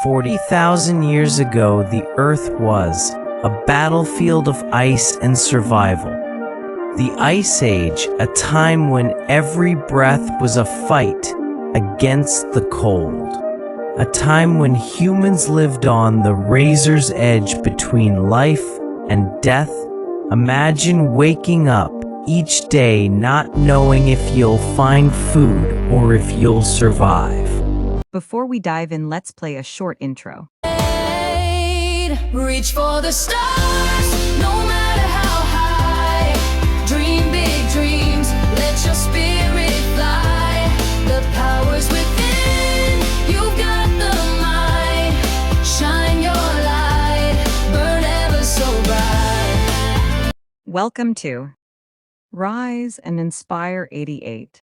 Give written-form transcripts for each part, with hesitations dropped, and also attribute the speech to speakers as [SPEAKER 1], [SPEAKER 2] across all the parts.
[SPEAKER 1] 40,000 years ago, the Earth was a battlefield of ice and survival. The Ice Age, a time when every breath was a fight against the cold. A time when humans lived on the razor's edge between life and death. Imagine waking up each day not knowing if you'll find food or if you'll survive.
[SPEAKER 2] Before we dive in, let's play a short intro.
[SPEAKER 3] Reach for the stars, no matter how high. Dream big dreams, let your spirit fly. The power's within, you've got the might. Shine your light, burn ever so bright.
[SPEAKER 2] Welcome to Rise and Inspire 88.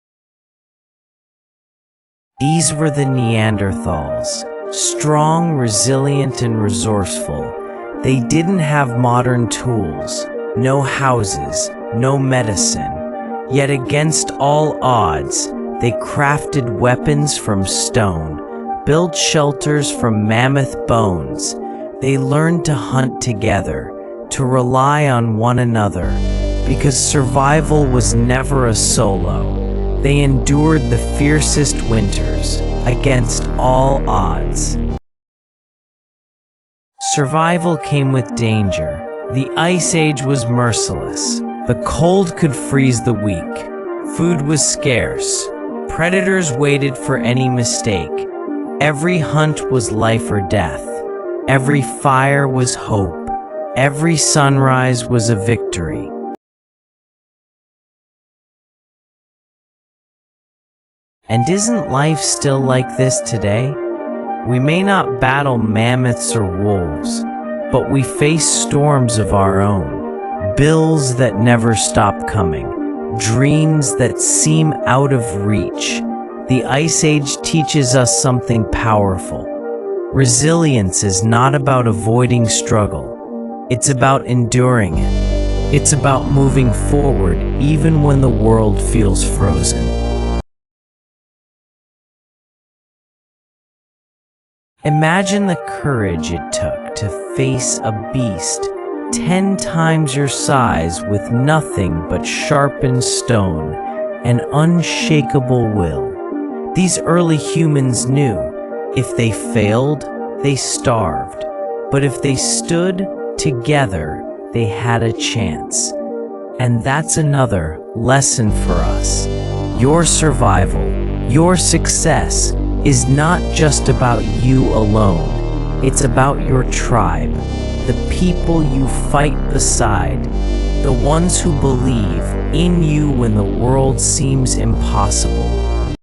[SPEAKER 1] These were the Neanderthals, strong, resilient, and resourceful. They didn't have modern tools, no houses, no medicine. Yet against all odds, they crafted weapons from stone, built shelters from mammoth bones. They learned to hunt together, to rely on one another, because survival was never a solo. They endured the fiercest winters against all odds. Survival came with danger. The Ice Age was merciless. The cold could freeze the weak. Food was scarce. Predators waited for any mistake. Every hunt was life or death. Every fire was hope. Every sunrise was a victory. And isn't life still like this today? We may not battle mammoths or wolves, but we face storms of our own. Bills that never stop coming, dreams that seem out of reach. The Ice Age teaches us something powerful. Resilience is not about avoiding struggle. It's about enduring it. It's about moving forward even when the world feels frozen. Imagine the courage it took to face a beast 10 times your size with nothing but sharpened stone and unshakable will. These early humans knew if they failed, they starved. But if they stood together, they had a chance. And that's another lesson for us. Your survival, your success, is not just about you alone. It's about your tribe, the people you fight beside, the ones who believe in you when the world seems impossible.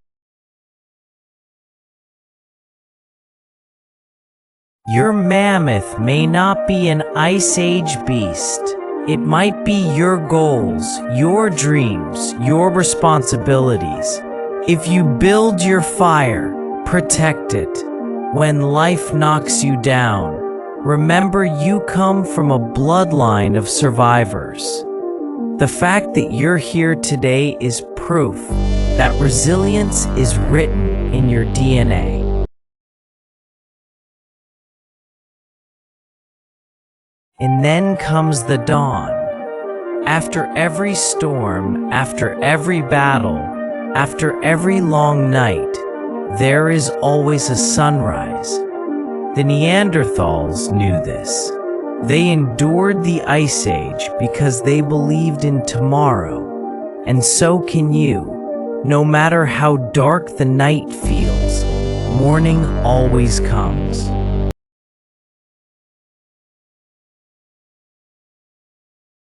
[SPEAKER 1] Your mammoth may not be an Ice Age beast. It might be your goals, your dreams, your responsibilities. If you build your fire, protect it. When life knocks you down, remember you come from a bloodline of survivors. The fact that you're here today is proof that resilience is written in your DNA. And then comes the dawn. After every storm, after every battle, after every long night, there is always a sunrise. The Neanderthals knew this. They endured the Ice Age because they believed in tomorrow. And so can you. No matter how dark the night feels, morning always comes.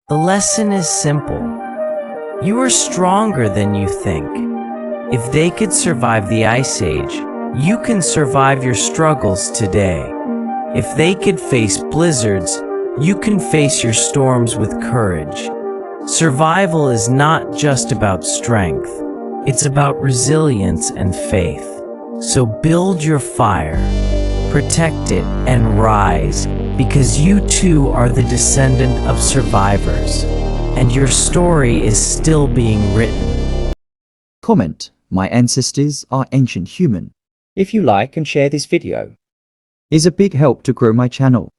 [SPEAKER 1] The lesson is simple. You are stronger than you think. If they could survive the Ice Age, you can survive your struggles today. If they could face blizzards, you can face your storms with courage. Survival is not just about strength. It's about resilience and faith. So build your fire, protect it, and rise, because you too are the descendant of survivors, and your story is still being written.
[SPEAKER 4] Comment: my ancestors are ancient human.
[SPEAKER 5] If you like and share this video.
[SPEAKER 4] is a big help to grow my channel.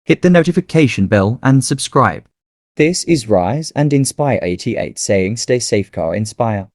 [SPEAKER 4] Hit the notification bell and subscribe.
[SPEAKER 5] This is Rise and Inspire 88 saying stay safe car inspire.